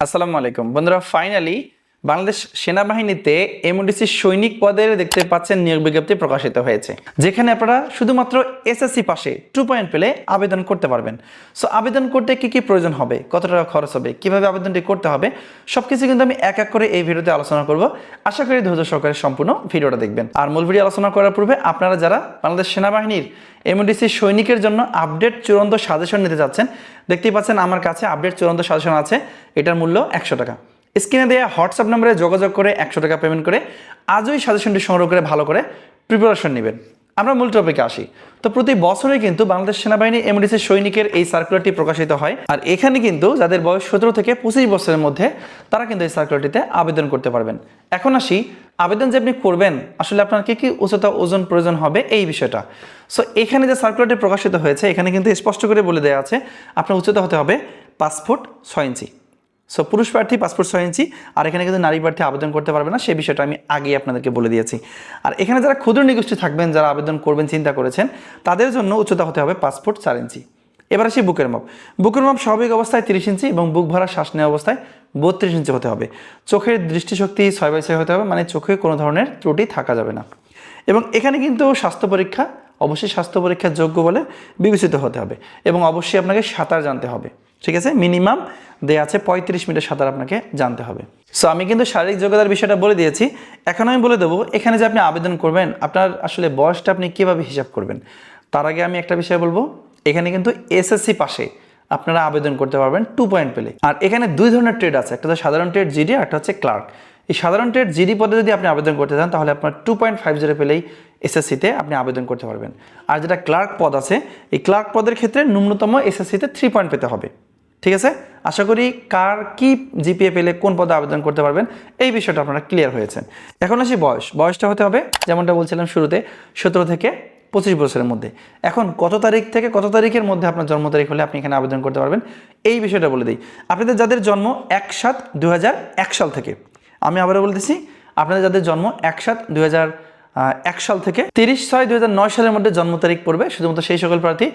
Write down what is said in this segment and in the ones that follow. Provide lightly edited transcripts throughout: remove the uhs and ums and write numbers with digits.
আসসালামু আলাইকুম বন্ধুরা, ফাইনালি বাংলাদেশ সেনাবাহিনীতে এমওডিসি সৈনিক পদের দেখতে পাচ্ছেন নিয়োগ বিজ্ঞপ্তি প্রকাশিত হয়েছে, যেখানে আপনারা শুধুমাত্র এসএসসি পাশে 2 পয়েন্ট পেলে আবেদন করতে পারবেন। সো আবেদন করতে কি কি প্রয়োজন হবে, কত টাকা খরচ হবে, কিভাবে আবেদনটি করতে হবে, সবকিছু কিন্তু আমি এক এক করে এই ভিডিওতে আলোচনা করব। আশা করি ধৈর্য সহকারে সম্পূর্ণ ভিডিওটা দেখবেন। আর মূল ভিডিও আলোচনা করার পূর্বে আপনারা যারা বাংলাদেশ সেনাবাহিনীর এমওডিসি সৈনিকের জন্য আপডেট চূড়ান্ত সাজেশন নিতে যাচ্ছেন, দেখতেই পাচ্ছেন আমার কাছে আপডেট চূড়ান্ত সাজেশন আছে। এটার মূল্য 100 টাকা। স্ক্রিনে দেওয়া হোয়াটসঅ্যাপ নম্বরে যোগাযোগ করে 100 টাকা পেমেন্ট করে আজই সাজেশনটি সংগ্রহ করে ভালো করে প্রিপারেশন নেবেন। আমরা মূল টপিকে আসি। তো প্রতি বছরে কিন্তু বাংলাদেশ সেনাবাহিনী এমওডিসি সৈনিকের এই সার্কুলারটি প্রকাশিত হয়, আর এখানে কিন্তু যাদের বয়স 17 থেকে 25 বছরের মধ্যে তারা কিন্তু এই সার্কুলারটিতে আবেদন করতে পারবেন। এখন আসি, আবেদন যে আপনি করবেন আসলে আপনার কি কি উচ্চতা ওজন প্রয়োজন হবে এই বিষয়টা। সো এখানে যে সার্কুলারটি প্রকাশিত হয়েছে এখানে কিন্তু স্পষ্ট করে বলে দেওয়া আছে আপনার উচ্চতা হতে হবে 5 ফুট 6 ইঞ্চি। সো পুরুষ প্রার্থী 5 ফুট 6 ইঞ্চি, আর এখানে কিন্তু নারী প্রার্থী আবেদন করতে পারবে না, সেই বিষয়টা আমি আগেই আপনাদেরকে বলে দিয়েছি। আর এখানে যারা ক্ষুদ্র নিগোষ্ঠী থাকবেন, যারা আবেদন করবেন চিন্তা করেছেন, তাদের জন্য উচ্চতা হতে হবে 5 ফুট 4 ইঞ্চি। এবার আসি বুকের মাপ। বুকের মাপ স্বাভাবিক অবস্থায় 30 ইঞ্চি এবং বুক ভরা শ্বাস নেওয়া অবস্থায় 32 ইঞ্চি হতে হবে। চোখের দৃষ্টিশক্তি 6/6 হতে হবে, মানে চোখে কোনো ধরনের ত্রুটি থাকা যাবে না। এবং এখানে কিন্তু স্বাস্থ্য পরীক্ষা, অবশ্যই স্বাস্থ্য পরীক্ষার যোগ্য বলে বিবেচিত হতে হবে এবং অবশ্যই আপনাকে সাঁতার জানতে হবে। ঠিক আছে, মিনিমাম দেয়া আছে 35 মিটার সাঁতার আপনাকে জানতে হবে। সো আমি কিন্তু শারীরিক যোগ্যতার বিষয়টা বলে দিয়েছি। এখন আমি বলে দেবো এখানে যে আপনি আবেদন করবেন আপনার আসলে বয়সটা আপনি কীভাবে হিসাব করবেন। তার আগে আমি একটা বিষয় বলবো, এখানে কিন্তু এসএসসি পাশে আপনারা আবেদন করতে পারবেন 2 পয়েন্ট পেলে। আর এখানে দুই ধরনের ট্রেড আছে, একটা হচ্ছে সাধারণ ট্রেড জিডি, আর একটা হচ্ছে ক্লার্ক। এই সাধারণ ট্রেড জিডি পদে যদি আপনি আবেদন করতে চান তাহলে আপনার 2.50 পেলেই এসএসসিতে আপনি আবেদন করতে পারবেন। আর যেটা ক্লার্ক পদ আছে, এই ক্লার্ক পদের ক্ষেত্রে ন্যূনতম এসএসসিতে 3 পয়েন্ট পেতে হবে। ঠিক আছে, আশা করি কার কি জিপিএ পেলে কোন পদে আবেদন করতে পারবেন এই বিষয়টা আপনারা ক্লিয়ার হয়েছেন। এখন আসি বয়সটা হতে হবে যেমনটা বলছিলাম শুরুতে 17 থেকে 25 বছরের মধ্যে। এখন কত তারিখ থেকে কত তারিখের মধ্যে আপনার জন্ম তারিখ হলে আপনি এখানে আবেদন করতে পারবেন এই বিষয়টা বলে দিই। আপনাদের যাদের জন্ম 1/7/2001 সাল থেকে, আমি আবারও বলতেছি, আপনাদের যাদের জন্ম 1/7/2001 সাল থেকে 30/6/2009 সালের মধ্যে জন্ম তারিখ পড়বে, শুধুমাত্র সেই সকল প্রার্থী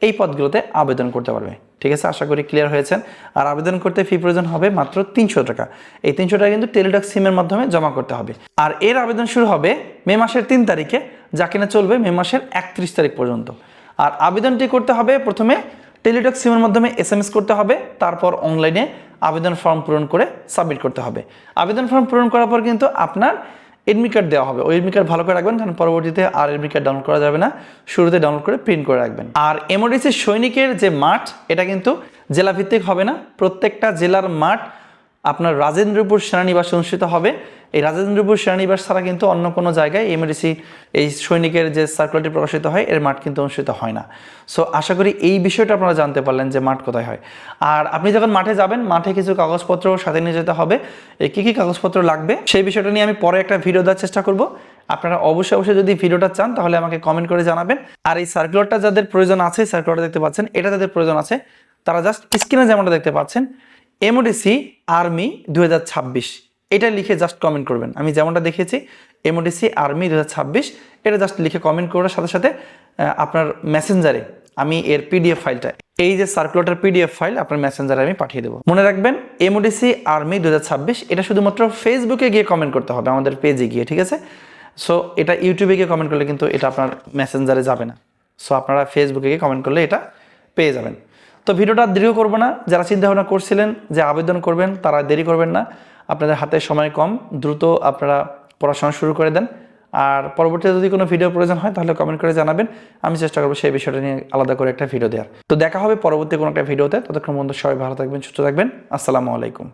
এই পদগুলোতে আবেদন করতে পারবে। ঠিক আছে, আশা করি ক্লিয়ার হয়েছেন। আর আবেদন করতে ফি প্রয়োজন হবে মাত্র 300 টাকা। এই 300 টাকা কিন্তু টেলিটক সিমের মাধ্যমে জমা করতে হবে। আর এর আবেদন শুরু হবে মে মাসের 3 তারিখে, যা কিনা চলবে মে মাসের 31 তারিখ পর্যন্ত। আর আবেদনটি করতে হবে প্রথমে টেলিটক সিমের মাধ্যমে SMS করতে হবে, তারপর অনলাইনে আবেদন ফর্ম পূরণ করে সাবমিট করতে হবে। আবেদন ফর্ম পূরণ করার পর কিন্তু আপনার এডমিট কার্ড দেওয়া হবে। ওই এডমিট কার্ড ভালো করে রাখবেন, কারণ পরবর্তীতে আর এডমিট কার্ড ডাউনলোড করা যাবে না, শুরুতে ডাউনলোড করে প্রিন্ট করে রাখবেন। আর এমওডিসি সৈনিকের যে মাঠ, এটা কিন্তু জেলাভিত্তিক হবে না, প্রত্যেকটা জেলার মাঠ আপনার রাজেন্দ্রপুর সেনানিবাসে অনুষ্ঠিত হবে। এই রাজেন্দ্রপুর সেনানিবাস ছাড়া কিন্তু অন্য কোনো জায়গায় এমওডিসি এই সৈনিকের যে সার্কুলারটি প্রকাশিত হয় এর মাঠ কিন্তু অনুষ্ঠিত হয় না। সো আশা করি এই বিষয়টা আপনারা জানতে পারলেন যে মাঠ কোথায় হয়। আর আপনি যখন মাঠে যাবেন, মাঠে কিছু কাগজপত্র সাথে নিয়ে যেতে হবে। এই কী কী কাগজপত্র লাগবে সেই বিষয়টা নিয়ে আমি পরে একটা ভিডিও দেওয়ার চেষ্টা করব। আপনারা অবশ্যই যদি ভিডিওটা চান তাহলে আমাকে কমেন্ট করে জানাবেন। আর এই সার্কুলারটা যাদের প্রয়োজন আছে, সার্কুলারটা দেখতে পাচ্ছেন, এটা যাদের প্রয়োজন আছে তারা জাস্ট স্ক্রিনে যেমনটা দেখতে পাচ্ছেন এমওডিসি আর্মি 2026 এটা লিখে জাস্ট কমেন্ট করবেন। আমি যেমনটা দেখেছি এমওডিসি আর্মি 2026 এটা জাস্ট লিখে কমেন্ট করার সাথে সাথে আপনার মেসেঞ্জারে আমি এর পিডিএফ ফাইলটা, এই যে সার্কুলারটার পিডিএফ ফাইল আপনার মেসেঞ্জারে আমি পাঠিয়ে দেবো। মনে রাখবেন এমওডিসি আর্মি 2026 এটা শুধুমাত্র ফেসবুকে গিয়ে কমেন্ট করতে হবে, আমাদের পেজে গিয়ে। ঠিক আছে, সো এটা ইউটিউবে গিয়ে কমেন্ট করলে কিন্তু এটা আপনার মেসেঞ্জারে যাবে না। সো আপনারা ফেসবুকে গিয়ে কমেন্ট করলে এটা পেয়ে যাবেন। তো ভিডিওটা দীর্ঘ করবো না, যারা চিন্তা ভাবনা করছিলেন যে আবেদন করবেন তারা দেরি করবেন না, আপনাদের হাতে সময় কম, দ্রুত আপনারা পড়াশোনা শুরু করে দেন। আর পরবর্তীতে যদি কোনো ভিডিও প্রয়োজন হয় তাহলে কমেন্ট করে জানাবেন, আমি চেষ্টা করবো সেই বিষয়টা নিয়ে আলাদা করে একটা ভিডিও দেওয়ার। তো দেখা হবে পরবর্তী কোনো একটা ভিডিওতে, ততক্ষণ পর্যন্ত সবাই ভালো থাকবেন, সুস্থ থাকবেন। আসসালামু আলাইকুম।